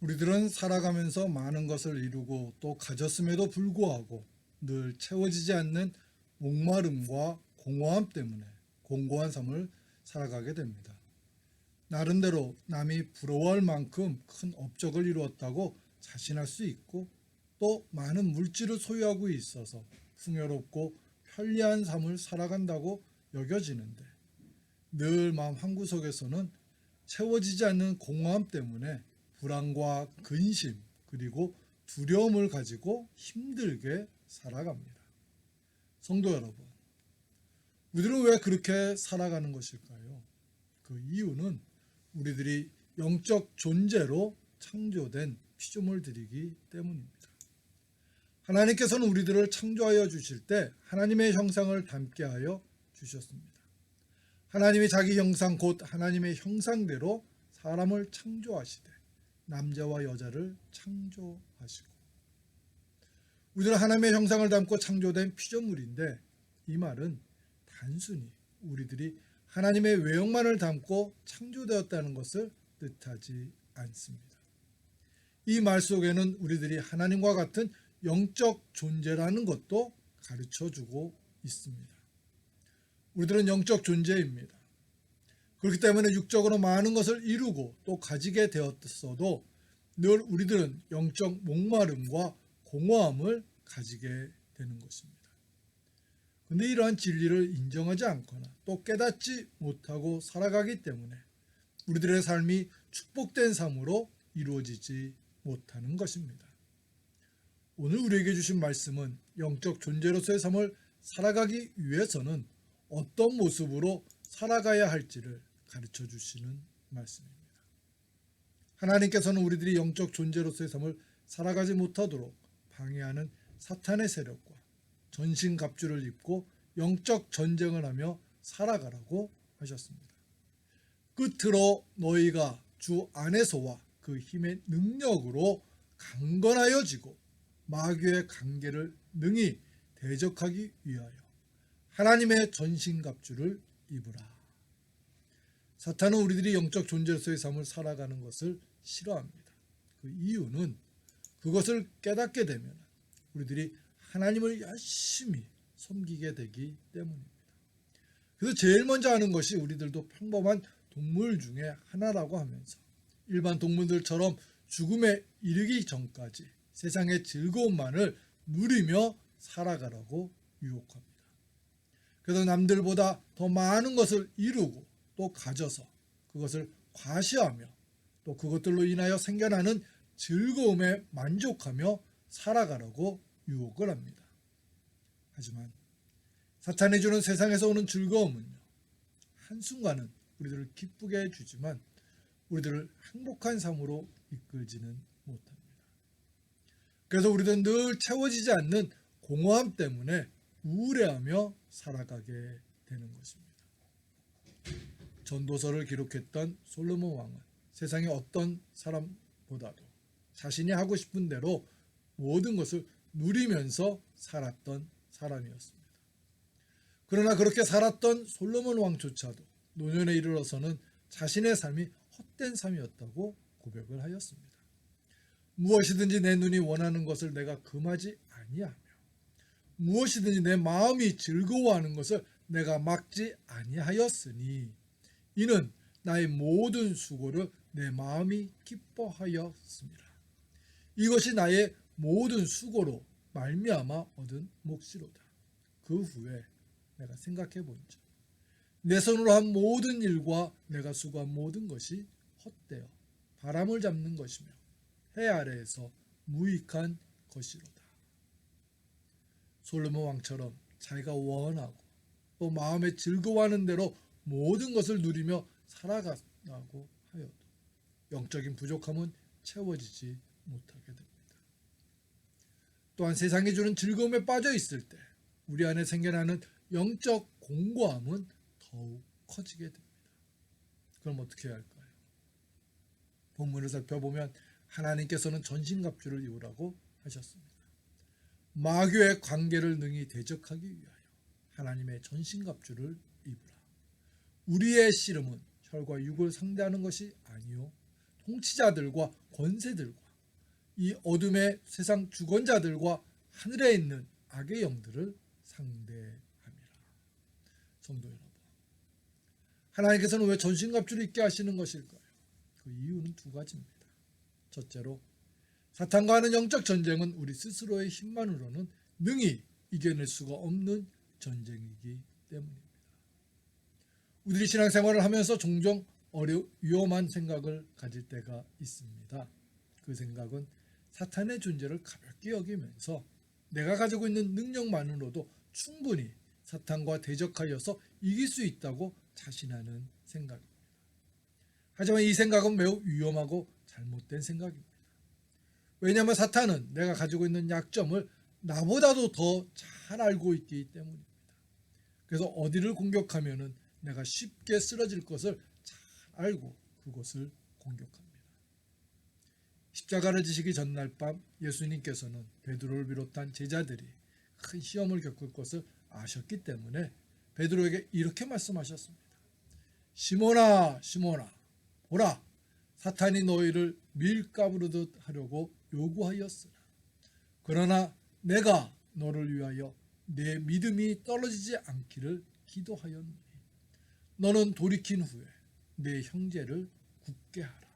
우리들은 살아가면서 많은 것을 이루고 또 가졌음에도 불구하고 늘 채워지지 않는 목마름과 공허함 때문에 공고한 삶을 살아가게 됩니다. 나름대로 남이 부러워할 만큼 큰 업적을 이루었다고 자신할 수 있고 또 많은 물질을 소유하고 있어서 풍요롭고 편리한 삶을 살아간다고 여겨지는데 늘 마음 한구석에서는 채워지지 않는 공허함 때문에 불안과 근심 그리고 두려움을 가지고 힘들게 살아갑니다. 성도 여러분, 우리들은 왜 그렇게 살아가는 것일까요? 그 이유는 우리들이 영적 존재로 창조된 피조물들이기 때문입니다. 하나님께서는 우리들을 창조하여 주실 때 하나님의 형상을 닮게 하여 주셨습니다. 하나님이 자기 형상 곧 하나님의 형상대로 사람을 창조하시되 남자와 여자를 창조하시고 우리들은 하나님의 형상을 담고 창조된 피조물인데 이 말은 단순히 우리들이 하나님의 외형만을 담고 창조되었다는 것을 뜻하지 않습니다. 이 말 속에는 우리들이 하나님과 같은 영적 존재라는 것도 가르쳐주고 있습니다. 우리들은 영적 존재입니다. 그렇기 때문에 육적으로 많은 것을 이루고 또 가지게 되었어도 늘 우리들은 영적 목마름과 공허함을 가지게 되는 것입니다. 그런데 이러한 진리를 인정하지 않거나 또 깨닫지 못하고 살아가기 때문에 우리들의 삶이 축복된 삶으로 이루어지지 못하는 것입니다. 오늘 우리에게 주신 말씀은 영적 존재로서의 삶을 살아가기 위해서는 어떤 모습으로 살아가야 할지를 가르쳐 주시는 말씀입니다. 하나님께서는 우리들이 영적 존재로서의 삶을 살아가지 못하도록 방해하는 사탄의 세력과 전신갑주를 입고 영적 전쟁을 하며 살아가라고 하셨습니다. 끝으로 너희가 주 안에서와 그 힘의 능력으로 강건하여지고 마귀의 관계를 능히 대적하기 위하여 하나님의 전신갑주를 입으라. 사탄은 우리들이 영적 존재로서의 삶을 살아가는 것을 싫어합니다. 그 이유는 그것을 깨닫게 되면 우리들이 하나님을 열심히 섬기게 되기 때문입니다. 그래서 제일 먼저 하는 것이 우리들도 평범한 동물 중에 하나라고 하면서 일반 동물들처럼 죽음에 이르기 전까지 세상의 즐거움만을 누리며 살아가라고 유혹합니다. 그래서 남들보다 더 많은 것을 이루고 또 가져서 그것을 과시하며 또 그것들로 인하여 생겨나는 즐거움에 만족하며 살아가라고 유혹을 합니다. 하지만 사탄이 주는 세상에서 오는 즐거움은요, 한순간은 우리들을 기쁘게 해주지만 우리들을 행복한 삶으로 이끌지는 못합니다. 그래서 우리들은 늘 채워지지 않는 공허함 때문에 우울해하며 살아가게 되는 것입니다. 전도서를 기록했던 솔로몬 왕은 세상의 어떤 사람보다도 자신이 하고 싶은 대로 모든 것을 누리면서 살았던 사람이었습니다. 그러나 그렇게 살았던 솔로몬 왕조차도 노년에 이르러서는 자신의 삶이 헛된 삶이었다고 고백을 하였습니다. 무엇이든지 내 눈이 원하는 것을 내가 금하지 아니하며 무엇이든지 내 마음이 즐거워하는 것을 내가 막지 아니하였으니 이는 나의 모든 수고를 내 마음이 기뻐하였습니다. 이것이 나의 모든 수고로 말미암아 얻은 몫이로다. 그 후에 내가 생각해 본즉 내 손으로 한 모든 일과 내가 수고한 모든 것이 헛되어 바람을 잡는 것이며 해 아래에서 무익한 것이로다. 솔로몬 왕처럼 자기가 원하고 또 마음에 즐거워하는 대로 모든 것을 누리며 살아가라고 하여도 영적인 부족함은 채워지지 못하게 됩니다. 또한 세상이 주는 즐거움에 빠져 있을 때 우리 안에 생겨나는 영적 공고함은 더욱 커지게 됩니다. 그럼 어떻게 해야 할까요? 본문을 살펴보면 하나님께서는 전신갑주를 입으라고 하셨습니다. 마귀의 관계를 능히 대적하기 위하여 하나님의 전신갑주를 입으라. 우리의 씨름은 혈과 육을 상대하는 것이 아니요 통치자들과 권세들과 이 어둠의 세상 주권자들과 하늘에 있는 악의 영들을 상대함이라. 성도 여러분, 하나님께서는 왜 전신갑주를 입게 하시는 것일까요? 그 이유는 두 가지입니다. 첫째로, 사탄과 하는 영적 전쟁은 우리 스스로의 힘만으로는 능히 이겨낼 수가 없는 전쟁이기 때문입니다. 우리들이 신앙생활을 하면서 종종 위험한 생각을 가질 때가 있습니다. 그 생각은 사탄의 존재를 가볍게 여기면서 내가 가지고 있는 능력만으로도 충분히 사탄과 대적하여서 이길 수 있다고 자신하는 생각입니다. 하지만 이 생각은 매우 위험하고 잘못된 생각입니다. 왜냐하면 사탄은 내가 가지고 있는 약점을 나보다도 더 잘 알고 있기 때문입니다. 그래서 어디를 공격하면은 내가 쉽게 쓰러질 것을 잘 알고 그것을 공격합니다. 십자가를 지시기 전날 밤 예수님께서는 베드로를 비롯한 제자들이 큰 시험을 겪을 것을 아셨기 때문에 베드로에게 이렇게 말씀하셨습니다. 시몬아, 시몬아, 보라, 사탄이 너희를 밀가부르듯 하려고 요구하였으나 그러나 내가 너를 위하여 내 믿음이 떨어지지 않기를 기도하였노니 너는 돌이킨 후에 내 형제를 굳게 하라.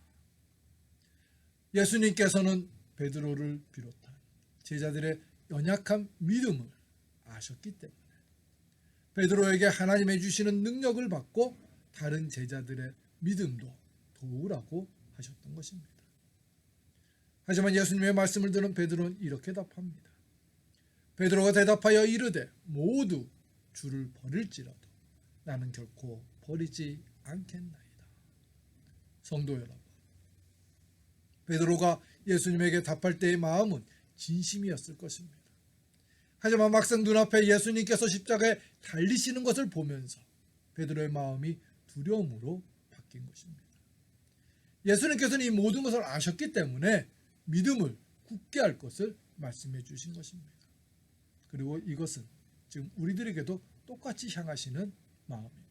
예수님께서는 베드로를 비롯한 제자들의 연약한 믿음을 아셨기 때문에 베드로에게 하나님의 주시는 능력을 받고 다른 제자들의 믿음도 도우라고 하셨던 것입니다. 하지만 예수님의 말씀을 들은 베드로는 이렇게 답합니다. 베드로가 대답하여 이르되 모두 주를 버릴지라도 나는 결코 버리지 않겠나이다. 성도 여러분, 베드로가 예수님에게 답할 때의 마음은 진심이었을 것입니다. 하지만 막상 눈앞에 예수님께서 십자가에 달리시는 것을 보면서 베드로의 마음이 두려움으로 바뀐 것입니다. 예수님께서는 이 모든 것을 아셨기 때문에 믿음을 굳게 할 것을 말씀해 주신 것입니다. 그리고 이것은 지금 우리들에게도 똑같이 향하시는 마음입니다.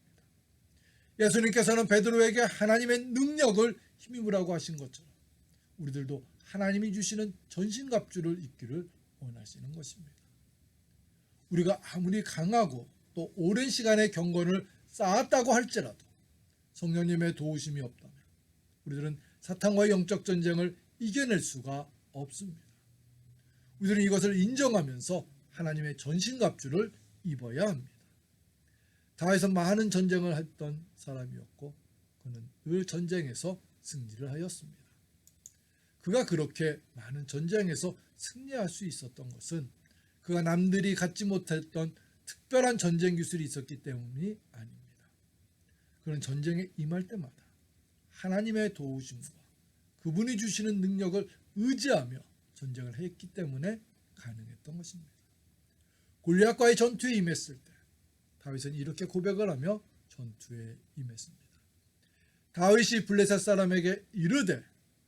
예수님께서는 베드로에게 하나님의 능력을 힘입으라고 하신 것처럼 우리들도 하나님이 주시는 전신갑주를 입기를 원하시는 것입니다. 우리가 아무리 강하고 또 오랜 시간의 경건을 쌓았다고 할지라도 성령님의 도우심이 없다면 우리들은 사탄과의 영적 전쟁을 이겨낼 수가 없습니다. 우리들은 이것을 인정하면서 하나님의 전신갑주를 입어야 합니다. 다윗은 많은 전쟁을 했던 사람이었고 그는 늘 전쟁에서 승리를 하였습니다. 그가 그렇게 많은 전쟁에서 승리할 수 있었던 것은 그가 남들이 갖지 못했던 특별한 전쟁 기술이 있었기 때문이 아닙니다. 그는 전쟁에 임할 때마다 하나님의 도우심과 그분이 주시는 능력을 의지하며 전쟁을 했기 때문에 가능했던 것입니다. 골리앗과의 전투에 임했을 때 다윗은 이렇게 고백을 하며 전투에 임했습니다. 다윗이 블레셋 사람에게 이르되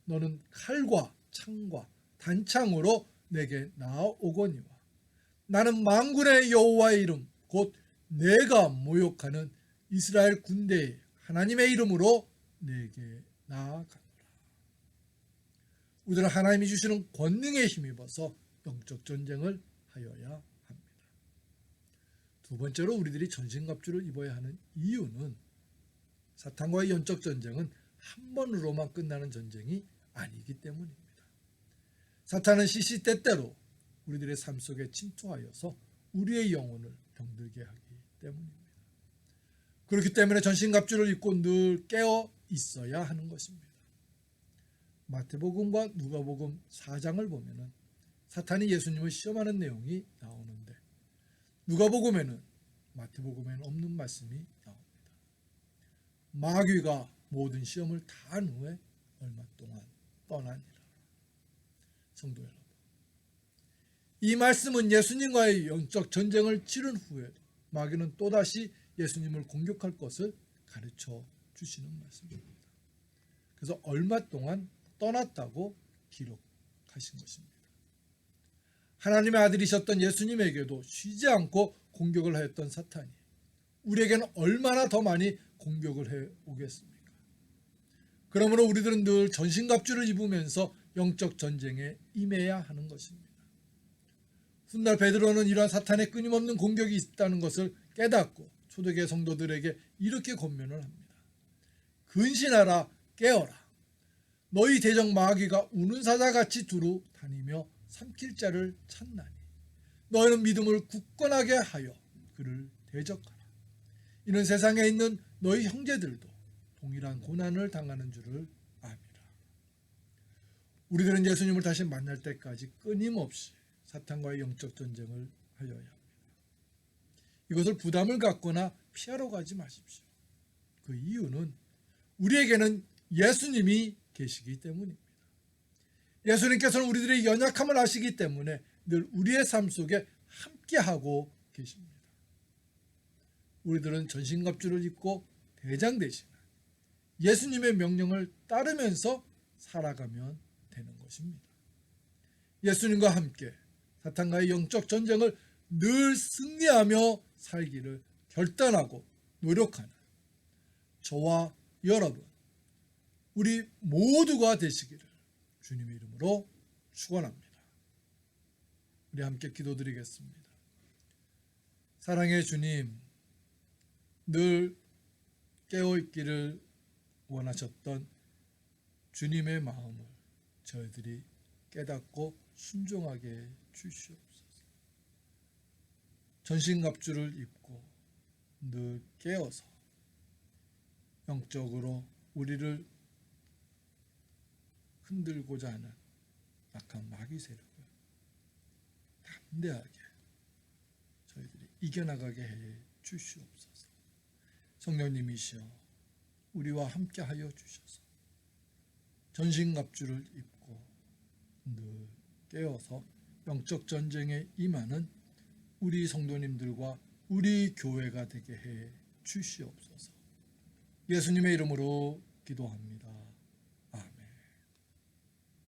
너는 칼과 창과 단창으로 내게 나아오거니와 나는 만군의 여호와의 이름 곧 내가 모욕하는 이스라엘 군대의 하나님의 이름으로 내게 나아가노라. 우리들은 하나님이 주시는 권능에 힘입어서 영적 전쟁을 하여야 합니다. 두 번째로 우리들이 전신갑주를 입어야 하는 이유는 사탄과의 영적 전쟁은 한 번으로만 끝나는 전쟁이 아니기 때문입니다. 사탄은 시시때때로 우리들의 삶 속에 침투하여서 우리의 영혼을 병들게 하기 때문입니다. 그렇기 때문에 전신갑주를 입고 늘 깨어 있어야 하는 것입니다. 마태복음과 누가복음 4장을 보면은 사탄이 예수님을 시험하는 내용이 나오는데 누가복음에는 마태복음에는 없는 말씀이 나옵니다. 마귀가 모든 시험을 다 한 후에 얼마 동안 떠나니라. 성도 여러분, 이 말씀은 예수님과의 영적 전쟁을 치른 후에도 마귀는 또다시 예수님을 공격할 것을 가르쳐 주시는 말씀입니다. 그래서 얼마 동안 떠났다고 기록하신 것입니다. 하나님의 아들이셨던 예수님에게도 쉬지 않고 공격을 하였던 사탄이 우리에게는 얼마나 더 많이 공격을 해 오겠습니까? 그러므로 우리들은 늘 전신갑주를 입으면서 영적 전쟁에 임해야 하는 것입니다. 훗날 베드로는 이러한 사탄의 끊임없는 공격이 있다는 것을 깨닫고 초대교회 성도들에게 이렇게 권면을 합니다. 근신하라, 깨어라. 너희 대적 마귀가 우는 사자같이 두루 다니며 삼킬 자를 찾나니 너희는 믿음을 굳건하게 하여 그를 대적하라. 이는 세상에 있는 너희 형제들도 동일한 고난을 당하는 줄을 압니다. 우리들은 예수님을 다시 만날 때까지 끊임없이 사탄과의 영적 전쟁을 하여야 합니다. 이것을 부담을 갖거나 피하러 가지 마십시오. 그 이유는 우리에게는 예수님이 계시기 때문입니다. 예수님께서는 우리들의 연약함을 아시기 때문에 늘 우리의 삶 속에 함께하고 계십니다. 우리들은 전신갑주를 입고 대장 대신 예수님의 명령을 따르면서 살아가면 되는 것입니다. 예수님과 함께 사탄과의 영적 전쟁을 늘 승리하며 살기를 결단하고 노력하는 저와 여러분, 우리 모두가 되시기를 주님의 이름으로 축원합니다. 우리 함께 기도드리겠습니다. 사랑의 주님, 늘 깨어있기를 원하셨던 주님의 마음을 저희들이 깨닫고 순종하게 주시옵소서. 전신갑주를 입고 늘 깨어서 영적으로 우리를 흔들고자 하는 악한 마귀 세력을 담대하게 저희들이 이겨나가게 해 주시옵소서. 성령님이시여 우리와 함께하여 주셔서 전신갑주를 입고 늘 깨어서 영적 전쟁에 임하는 우리 성도님들과 우리 교회가 되게 해 주시옵소서. 예수님의 이름으로 기도합니다.